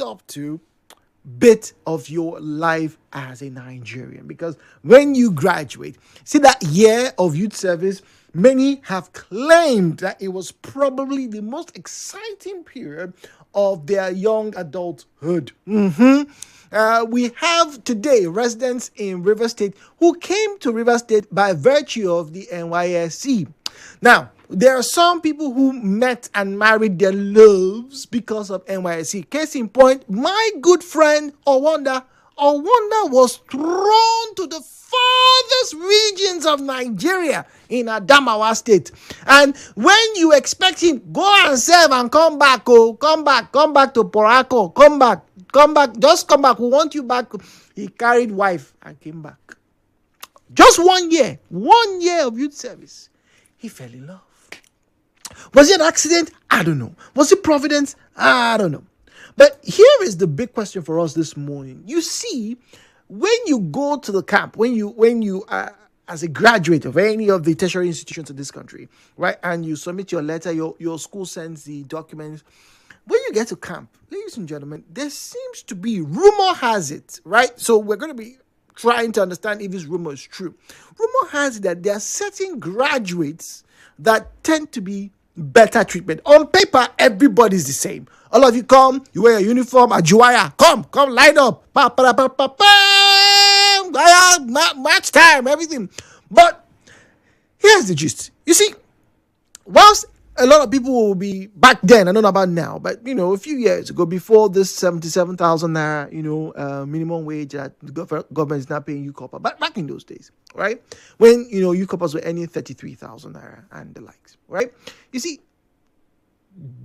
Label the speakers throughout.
Speaker 1: up to bit of your life as a Nigerian. Because when you graduate, see that year of youth service, many have claimed that it was probably the most exciting period of their young adulthood. We have today residents in River State who came to River State by virtue of the NYSC. Now, there are some people who met and married their loves because of NYSC. Case in point, my good friend Owanda was thrown to the farthest regions of Nigeria in Adamawa State. And when you expect him, go and serve and come back, come back to Porako, come back, just come back. We want you back. He carried wife and came back. Just 1 year of youth service. He fell in love. Was it an accident? I don't know. Was it providence? I don't know. But here is the big question for us this morning. You see, when you go to the camp, when you as a graduate of any of the tertiary institutions in this country, right, and you submit your letter, your school sends the documents. When you get to camp, ladies and gentlemen, there seems to be, rumor has it, right? So we're going to be trying to understand if this rumor is true. Rumor has it that there are certain graduates that tend to be better treatment. On paper, everybody's the same. All of you come, you wear your uniform, Ajuaya, come, line up. Match time, everything. But here's the gist. You see, whilst a lot of people will be back then, I don't know about now, but a few years ago, before this 77,000 naira, minimum wage that the government is not paying you copper, but back in those days, right? When, you coppers were earning 33,000 naira and the likes, right? You see,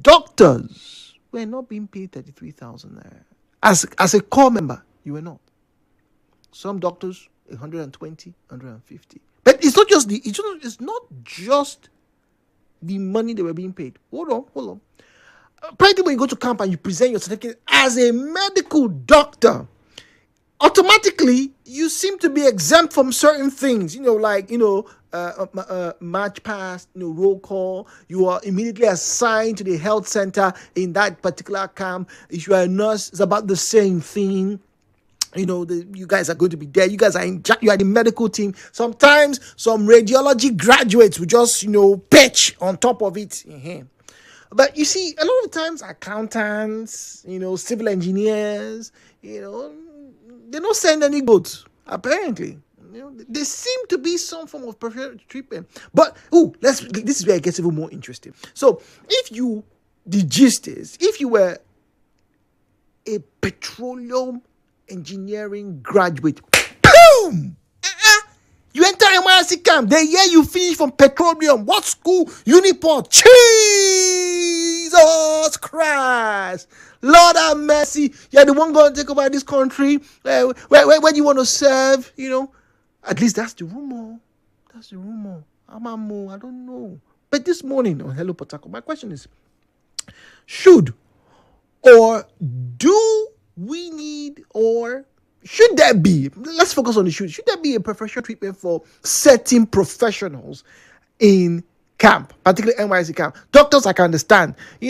Speaker 1: doctors were not being paid 33,000 naira. As a core member, you were not. Some doctors, 120, 150. But it's not just the money they were being paid. Hold on. Apparently, when you go to camp and you present your certificate as a medical doctor, automatically you seem to be exempt from certain things. March past, roll call. You are immediately assigned to the health center in that particular camp. If you are a nurse, it's about the same thing. You guys are going to be there. You guys you are the medical team. Sometimes some radiology graduates will just, pitch on top of it. But you see, a lot of times accountants, civil engineers, they don't send any goods, apparently. There seem to be some form of preferential treatment. But, this is where it gets even more interesting. So, the gist is, if you were a petroleum engineering graduate, boom! You enter NYSC camp, the year you finish from petroleum, what school? Uniport. Jesus Christ! Lord have mercy. You're the one going to take over this country. Where do you want to serve? At least that's the rumor. I don't know. But this morning on Hello Potako, my question is, should there be, let's focus on the should there be a preferential treatment for certain professionals in camp, particularly NYSC camp? Doctors, I can understand. They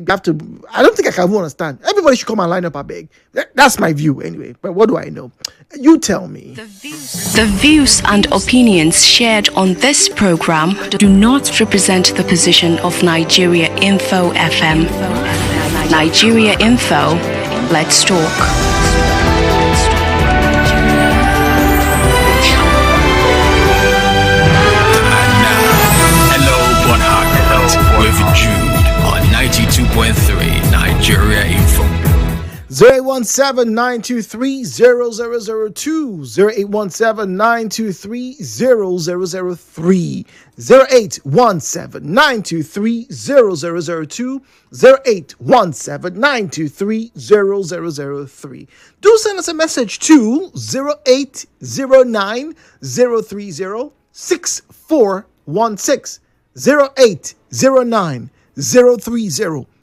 Speaker 1: have to, I don't think I can understand. Everybody should come and line up, I beg. That's my view anyway. But what do I know? You tell me.
Speaker 2: The views and opinions shared on this program do not represent the position of Nigeria Info FM. Nigeria Info, let's talk.
Speaker 3: With Jude on 92.3 Nigeria Info.
Speaker 1: 08179230002, 08179230003, 08179230002, 08179230003. Do send us a message to 0809 030 6416. 0809 030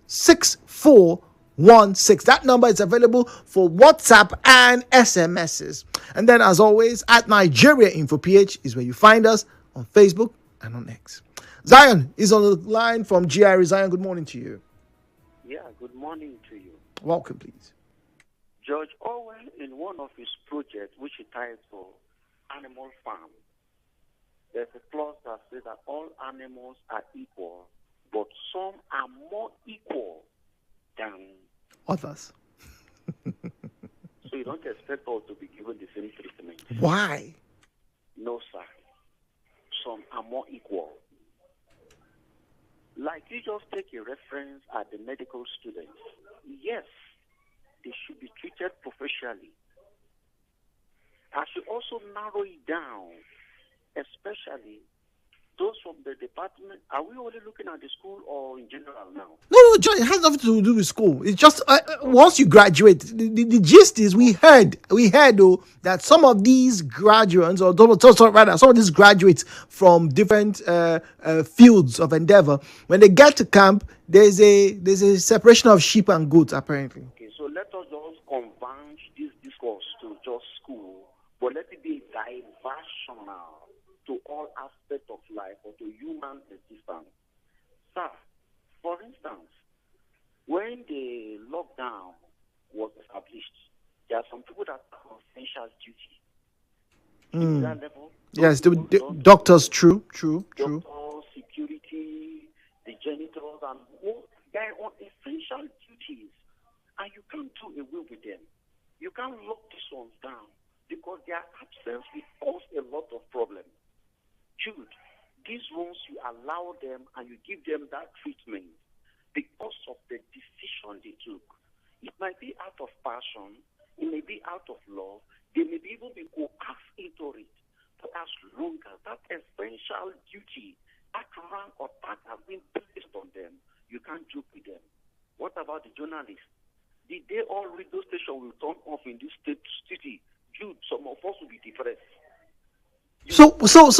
Speaker 1: 6416. That number is available for WhatsApp and SMSs. And then, as always, at Nigeria Info PH is where you find us on Facebook and on X. Zion is on the line from GIR. Zion, good morning to you.
Speaker 4: Yeah, good morning to you.
Speaker 1: Welcome, please.
Speaker 4: George Orwell, in one of his projects, which he titled Animal Farm, there's a clause that says that all animals are equal, but some are more equal than
Speaker 1: others.
Speaker 4: So you don't expect all to be given the same treatment.
Speaker 1: Why?
Speaker 4: No, sir. Some are more equal. Like you just take a reference at the medical students. Yes, they should be treated professionally. I should also narrow it down, especially those from the department. Are we only looking at the school or in general now?
Speaker 1: No, John, it has nothing to do with school. It's just once you graduate, the gist is we heard though that some of these graduates, or rather, some of these graduates from different fields of endeavor, when they get to camp, there's a separation of sheep and goats apparently.
Speaker 4: Okay, so let us just converge this discourse to just school, but let it be diversional to all aspects of life or to human existence. Sir, for instance, when the lockdown was established, there are some people that are on essential duty. To that level,
Speaker 1: yes, the doctors, true.
Speaker 4: Doctors, security, the janitors, and they're on essential duties, and you can't do away with them. You can't lock these ones down because their absence will cause a lot of problems. Jude, these ones you allow them and you give them that treatment because of the decision they took. It might be out of passion, it may be out of love, they may be even be coaxed into it. But as long as that essential duty, that rank or that has been placed on them, you can't joke with them. What about the journalists? Did they all radio station will turn off in this city? Jude, some of us will be depressed.
Speaker 1: So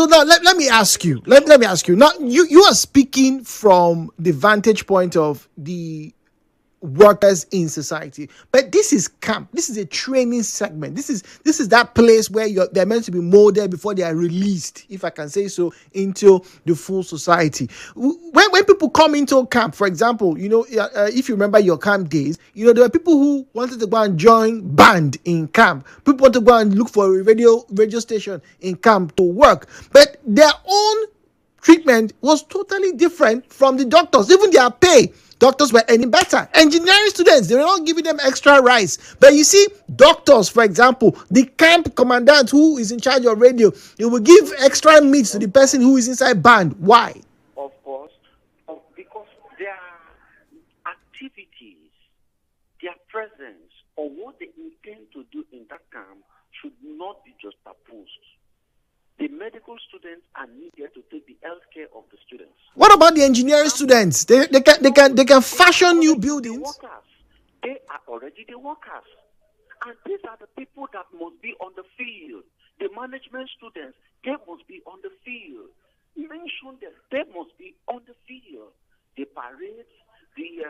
Speaker 1: now let me ask you. Let me ask you. Now you are speaking from the vantage point of the workers in society, but this is camp. This is a training segment. This is that place where they're meant to be molded before they are released, if I can say so, into the full society. When people come into camp, for example, if you remember your camp days, there were people who wanted to go and join band in camp. People want to go and look for a radio station in camp to work, but their own treatment was totally different from the doctors. Even their pay, doctors were any better. Engineering students, they were not giving them extra rice. But you see, doctors, for example, the camp commandant who is in charge of radio, he will give extra meat to the person who is inside band. Why?
Speaker 4: Of course, because their activities, their presence, or what they intend to do in that camp should not be just opposed. The medical students are needed to take the health care of the students.
Speaker 1: What about the engineering students? They can fashion new buildings.
Speaker 4: They are already the workers. And these are the people that must be on the field. The management students, they must be on the field. Mention them, they must be on the field. The parades, the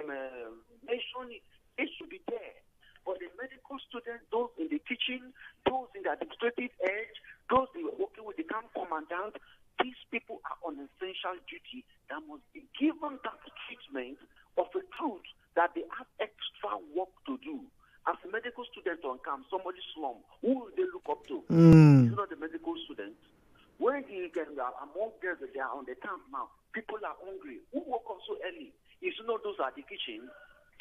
Speaker 4: mention it, they should be there. But the medical students, those in the kitchen, those in the administrative edge, those who are working with the camp commandant, these people are on essential duty that must be given that treatment of a truth that they have extra work to do. As a medical student on camp, somebody slum, who will they look up to? It's not the medical students. When among them that they are on the camp now, people are hungry. Who woke up so early? If you know those are the kitchen,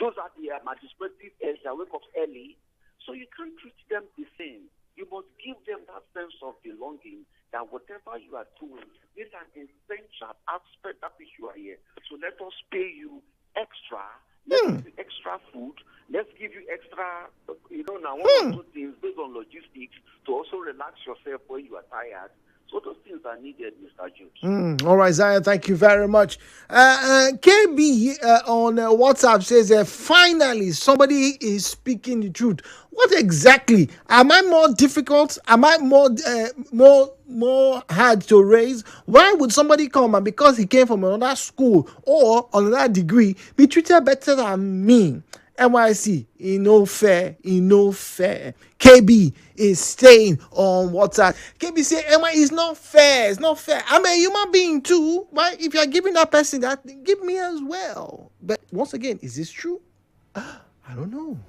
Speaker 4: those are the administrative edge that wake up early. So you can't treat them the same. You must give them that sense of belonging that whatever you are doing is an essential aspect that which you are here. So let us pay you extra. Let's give you extra food. Let's give you extra, now one or two things based on logistics to also relax yourself when you are tired. So those things are needed, Mr. Jude.
Speaker 1: All right, Zion, thank you very much. KB on WhatsApp says, finally, somebody is speaking the truth. What exactly? Am I more difficult? Am I more hard to raise? Why would somebody come and because he came from another school or another degree be treated better than me? NYSC, no fair. KB is staying on WhatsApp. KB say, Emma, it's not fair. I'm a human being too. Why? If you're giving that person that, give me as well. But once again, is this true? I don't know.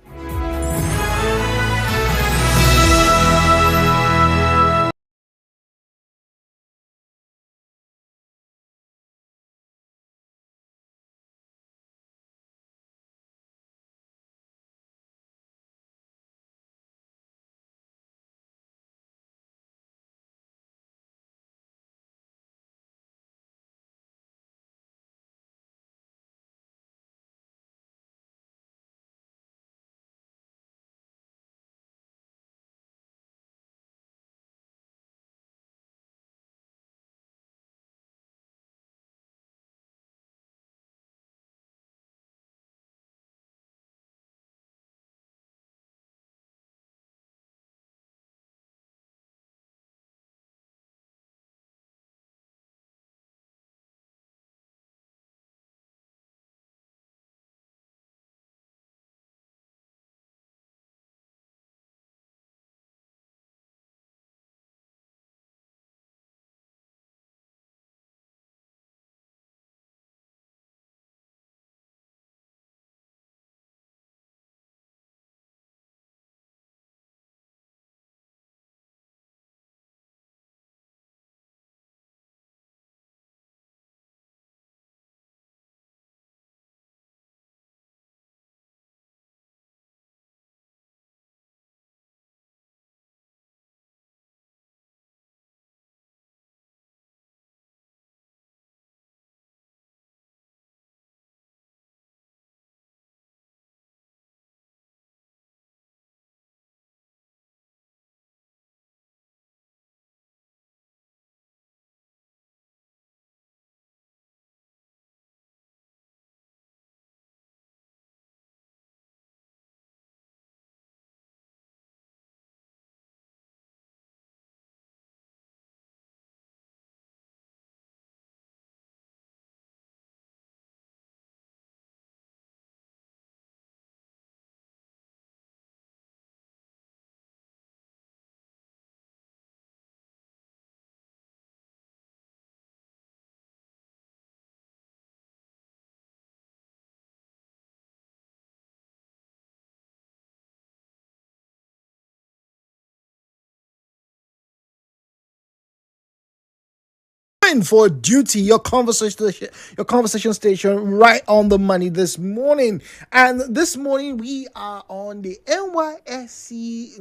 Speaker 1: in for duty, your conversation station right on the money this morning. And this morning we are on the NYSC,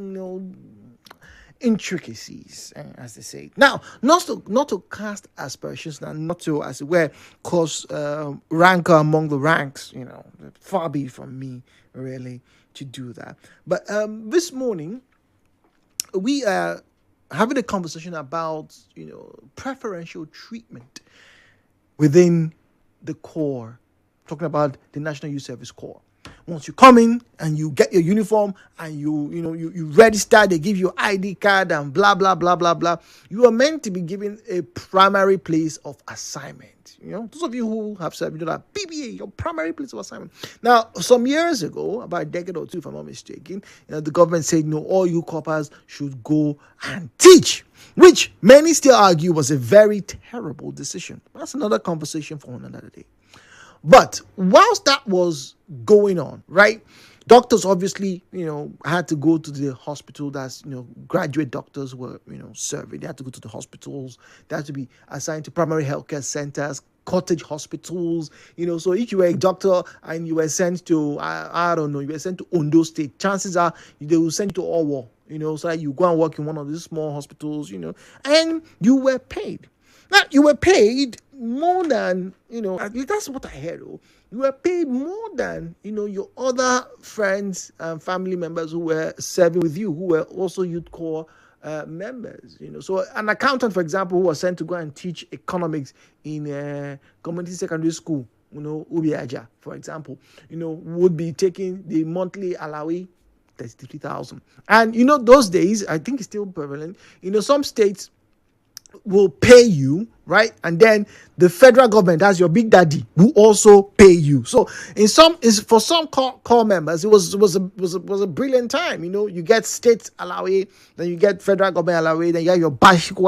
Speaker 1: intricacies, as they say. Now, not to cast aspersions, and not to, as it were, cause rancor among the ranks. Far be it from me, really, to do that. But this morning we are having a conversation about preferential treatment within the Corps, talking about the National Youth Service Corps. Once you come in and you get your uniform and you register, they give you ID card and blah blah blah blah blah. You are meant to be given a primary place of assignment. Those of you who have served, that PBA, your primary place of assignment. Now, some years ago, about a decade or two, if I'm not mistaken, the government said all you coppers should go and teach, which many still argue was a very terrible decision. That's another conversation for another day. But whilst that was going on, right, doctors obviously, had to go to the hospital. That's, graduate doctors were, serving. They had to go to the hospitals. They had to be assigned to primary healthcare centers, cottage hospitals, So if you were a doctor and you were sent to, I don't know, you were sent to Ondo State, chances are they will send you to Owo, so that you go and work in one of these small hospitals, and you were paid. Now, you were paid more than, at least that's what I heard. You were paid more than, your other friends and family members who were serving with you, who were also Youth Corps members. So an accountant, for example, who was sent to go and teach economics in community secondary school, Ubiaja, for example, would be taking the monthly allowance, 33,000. And, those days, I think it's still prevalent. Some states will pay you, right? And then the federal government, as your big daddy, will also pay you. So for some core members, it was a brilliant time. You get state allowance, then you get federal government allowance, then you have your bashikwa